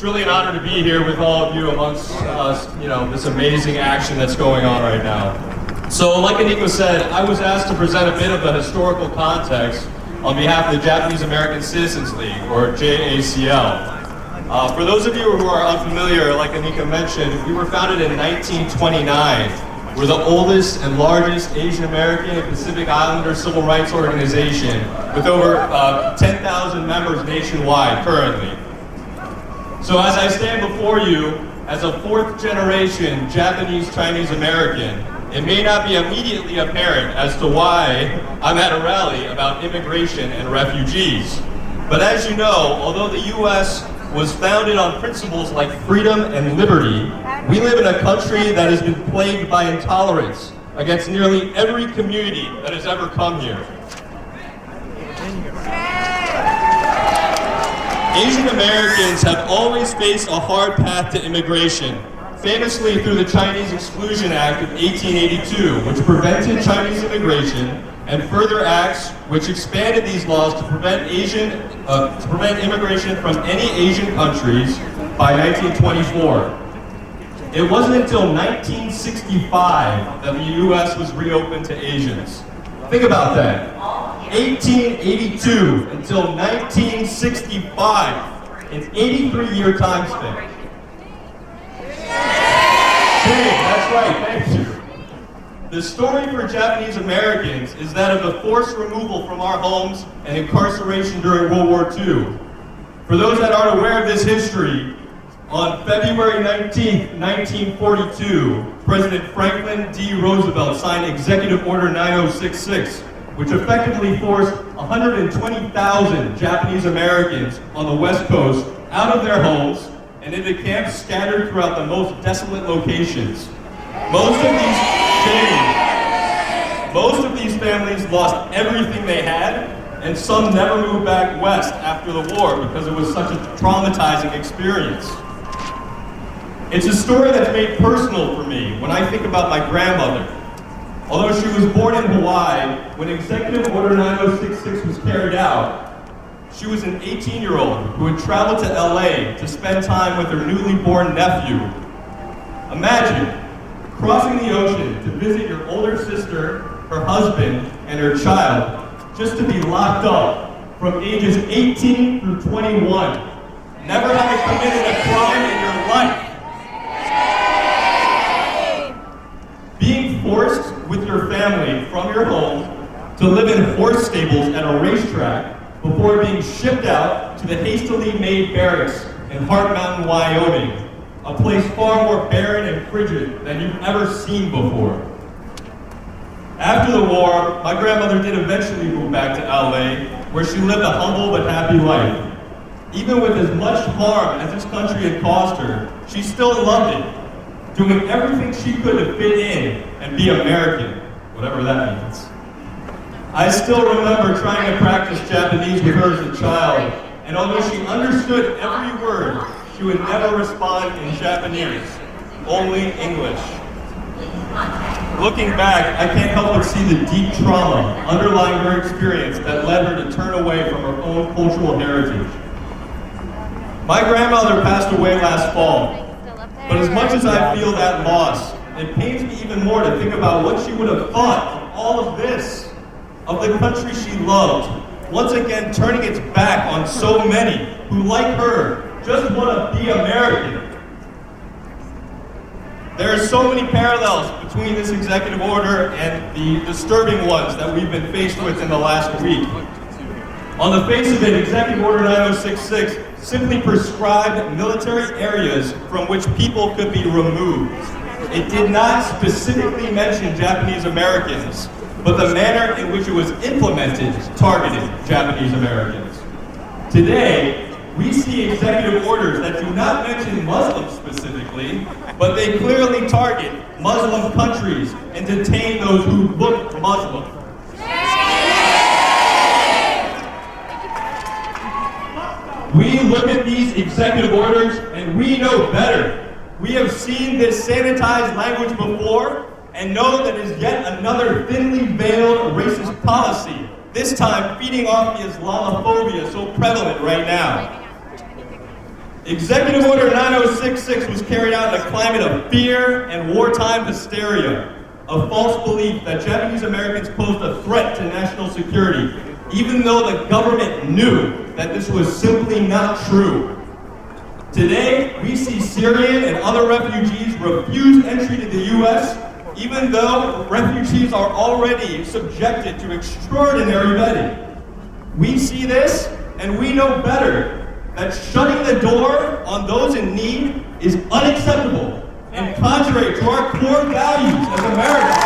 It's really an honor to be here with all of you amongst this amazing action that's going on right now. So, like Aniko said, I was asked to present a bit of the historical context on behalf of the Japanese American Citizens League, or JACL. For those of you who are unfamiliar, like Aniko mentioned, we were founded in 1929. We're the oldest and largest Asian American and Pacific Islander civil rights organization with over 10,000 members nationwide currently. So as I stand before you as a fourth generation Japanese Chinese American, it may not be immediately apparent as to why I'm at a rally about immigration and refugees. But as you know, although the U.S. was founded on principles like freedom and liberty, we live in a country that has been plagued by intolerance against nearly every community that has ever come here. Asian Americans have always faced a hard path to immigration, famously through the Chinese Exclusion Act of 1882, which prevented Chinese immigration, and further acts which expanded these laws to prevent immigration from any Asian countries by 1924. It wasn't until 1965 that the U.S. was reopened to Asians. Think about that. 1882 until 1965. It's 83-year time span. Okay, that's right, thank you. The story for Japanese Americans is that of the forced removal from our homes and incarceration during World War II. For those that aren't aware of this history, on February 19, 1942, President Franklin D. Roosevelt signed Executive Order 9066, which effectively forced 120,000 Japanese Americans on the West Coast out of their homes and into camps scattered throughout the most desolate locations. Most of these families lost everything they had, and some never moved back west after the war because it was such a traumatizing experience. It's a story that's made personal for me when I think about my grandmother. Although she was born in Hawaii, when Executive Order 9066 was carried out, she was an 18-year-old who had traveled to LA to spend time with her newly born nephew. Imagine crossing the ocean to visit your older sister, her husband, and her child, just to be locked up from ages 18 through 21, never having committed a crime in your life. Being forced with your family from your home to live in horse stables at a racetrack before being shipped out to the hastily made barracks in Hart Mountain, Wyoming, a place far more barren and frigid than you've ever seen before. After the war, my grandmother did eventually move back to LA, where she lived a humble but happy life. Even with as much harm as this country had caused her, she still loved it, doing everything she could to fit in and be American, whatever that means. I still remember trying to practice Japanese with her as a child, and although she understood every word, she would never respond in Japanese, only English. Looking back, I can't help but see the deep trauma underlying her experience that led her to turn away from her own cultural heritage. My grandmother passed away last fall, but as much as I feel that loss, it pains me even more to think about what she would have thought of all of this, of the country she loved, once again turning its back on so many who, like her, just want to be American. There are so many parallels between this executive order and the disturbing ones that we've been faced with in the last week. On the face of it, Executive Order 9066 simply prescribed military areas from which people could be removed. It did not specifically mention Japanese Americans, but the manner in which it was implemented targeted Japanese Americans. Today, we see executive orders that do not mention Muslims specifically, but they clearly target Muslim countries and detain those who look Muslim. We look at these executive orders and we know better. We have seen this sanitized language before and know that it is yet another thinly veiled racist policy, this time feeding off the Islamophobia so prevalent right now. Executive Order 9066 was carried out in a climate of fear and wartime hysteria, a false belief that Japanese Americans posed a threat to national security, even though the government knew that this was simply not true. Today, we see Syrian and other refugees refuse entry to the U.S., even though refugees are already subjected to extraordinary vetting. We see this, and we know better that shutting the door on those in need is unacceptable and contrary to our core values as Americans.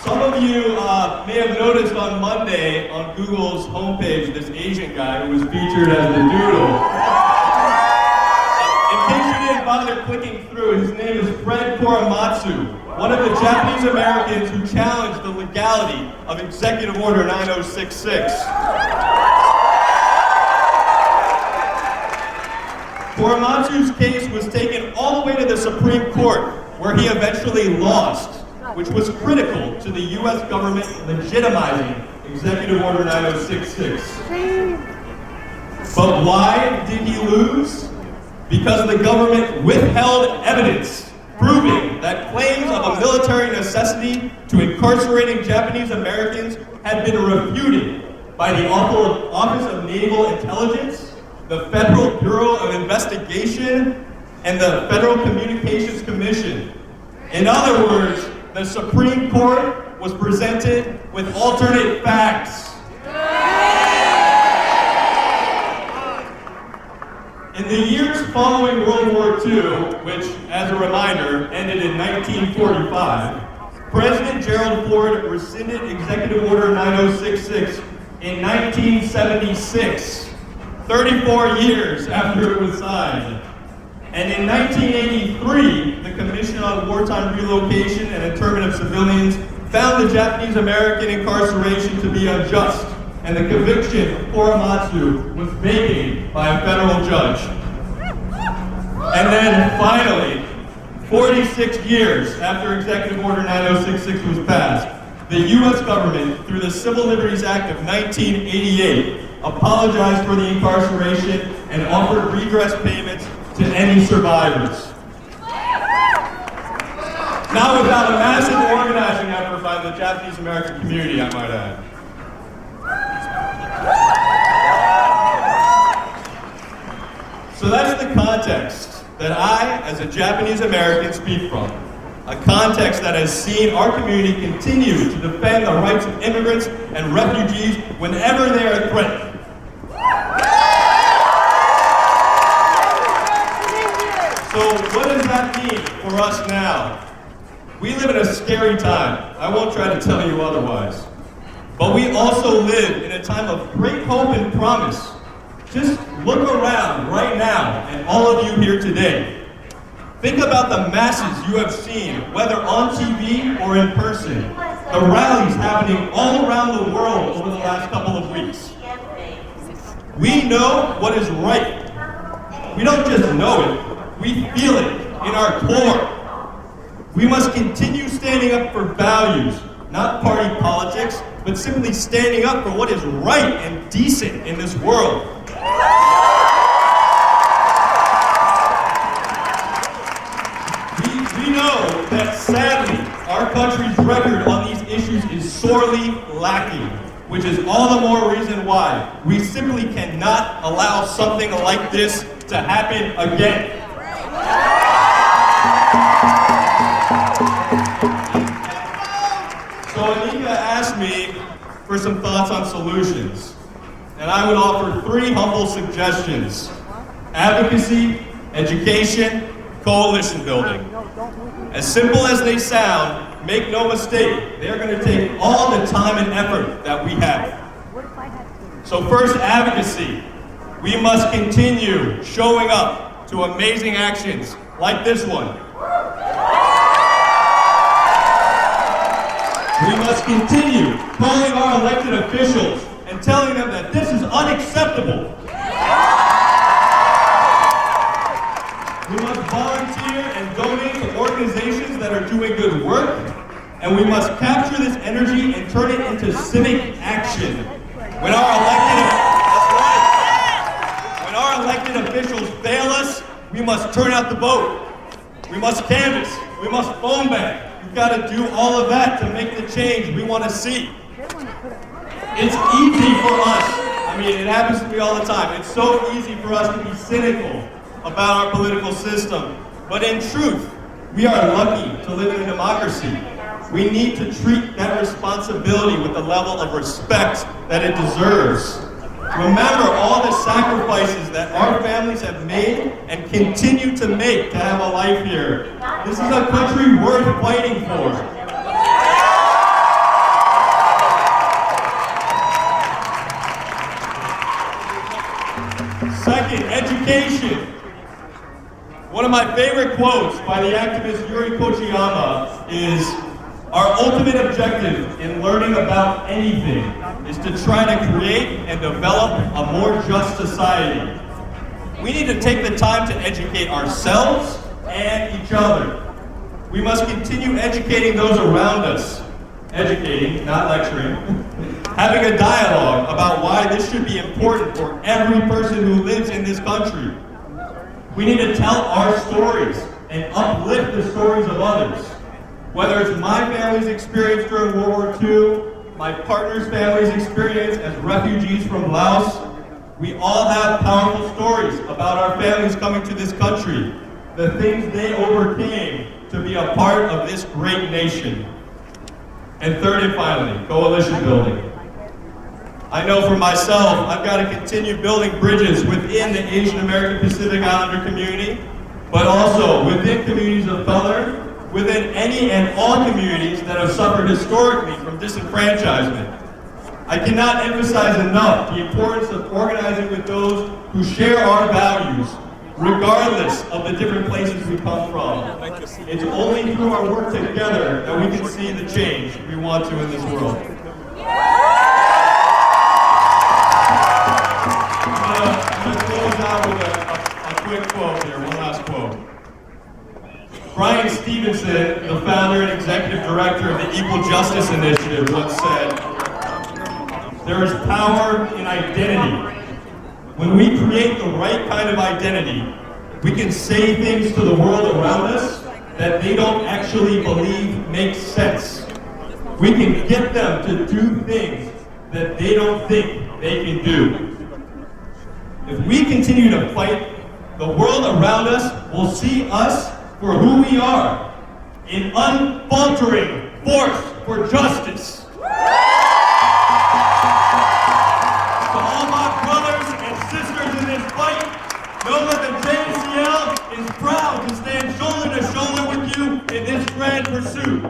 Some of you may have noticed on Monday on Google's homepage this Asian guy who was featured as the doodle. In case you didn't bother clicking through, his name is Fred Korematsu, one of the Japanese Americans who challenged the legality of Executive Order 9066. Korematsu's case was taken all the way to the Supreme Court, where he eventually lost, which was critical to the U.S. government legitimizing Executive Order 9066. But why did he lose? Because the government withheld evidence proving that claims of a military necessity to incarcerating Japanese Americans had been refuted by the Office of Naval Intelligence, the Federal Bureau of Investigation, and the Federal Communications Commission. In other words, the Supreme Court was presented with alternate facts. In the years following World War II, which, as a reminder, ended in 1945, President Gerald Ford rescinded Executive Order 9066 in 1976, 34 years after it was signed. And in 1983, the Commission on Wartime Relocation and Internment of Civilians found the Japanese American incarceration to be unjust, and the conviction of Korematsu was vacated by a federal judge. And then finally, 46 years after Executive Order 9066 was passed, the U.S. government, through the Civil Liberties Act of 1988, apologized for the incarceration and offered redress payments to any survivors. Now without a massive organizing effort by the Japanese American community, I might add. So that's the context that I, as a Japanese American, speak from. A context that has seen our community continue to defend the rights of immigrants and refugees whenever they are threatened. So what does that mean for us now? We live in a scary time. I won't try to tell you otherwise. But we also live in a time of great hope and promise. Just look around right now, and all of you here today. Think about the masses you have seen, whether on TV or in person. The rallies happening all around the world over the last couple of weeks. We know what is right. We don't just know it, we feel it in our core. We must continue standing up for values, not party politics, but simply standing up for what is right and decent in this world. We know that sadly, our country's record on these issues is sorely lacking, which is all the more reason why we simply cannot allow something like this to happen again. So Anika asked me for some thoughts on solutions, and I would offer 3 humble suggestions: advocacy, education, coalition building. As simple as they sound, make no mistake, they're going to take all the time and effort that we have. So first, advocacy. We must continue showing up to amazing actions like this one. We must continue calling our elected officials and telling them that this is unacceptable. We must volunteer and donate to organizations that are doing good work, and and we must capture this energy and turn it into civic action. When our elected officials fail us, we must turn out the vote. We must canvass. We must phone bank. We've got to do all of that to make the change we want to see. It's easy for us. I mean, it happens to me all the time. It's so easy for us to be cynical about our political system. But in truth, we are lucky to live in a democracy. We need to treat that responsibility with the level of respect that it deserves. Remember all the sacrifices that our families have made and continue to make to have a life here. This is a country worth fighting for. Second, education. One of my favorite quotes by the activist Yuri Kochiyama is, "Our ultimate objective in learning about anything is to try to create and develop a more just society." We need to take the time to educate ourselves and each other. We must continue educating those around us. Educating, not lecturing. Having a dialogue about why this should be important for every person who lives in this country. We need to tell our stories and uplift the stories of others. Whether it's my family's experience during World War II, my partner's family's experience as refugees from Laos, we all have powerful stories about our families coming to this country, the things they overcame to be a part of this great nation. And third and finally, coalition building. I know for myself, I've got to continue building bridges within the Asian American Pacific Islander community, but also within communities of color, within any and all communities that have suffered historically from disenfranchisement. I cannot emphasize enough the importance of organizing with those who share our values, regardless of the different places we come from. It's only through our work together that we can see the change we want to in this world. I'm going to close out with a quick quote here, one last quote. Brian Stevenson, the founder and executive director of the Equal Justice Initiative, once said, "There is power in identity. When we create the right kind of identity, we can say things to the world around us that they don't actually believe make sense. We can get them to do things that they don't think they can do. If we continue to fight, the world around us will see us for who we are, in unfaltering force for justice." To all my brothers and sisters in this fight, know that the JACL is proud to stand shoulder to shoulder with you in this grand pursuit.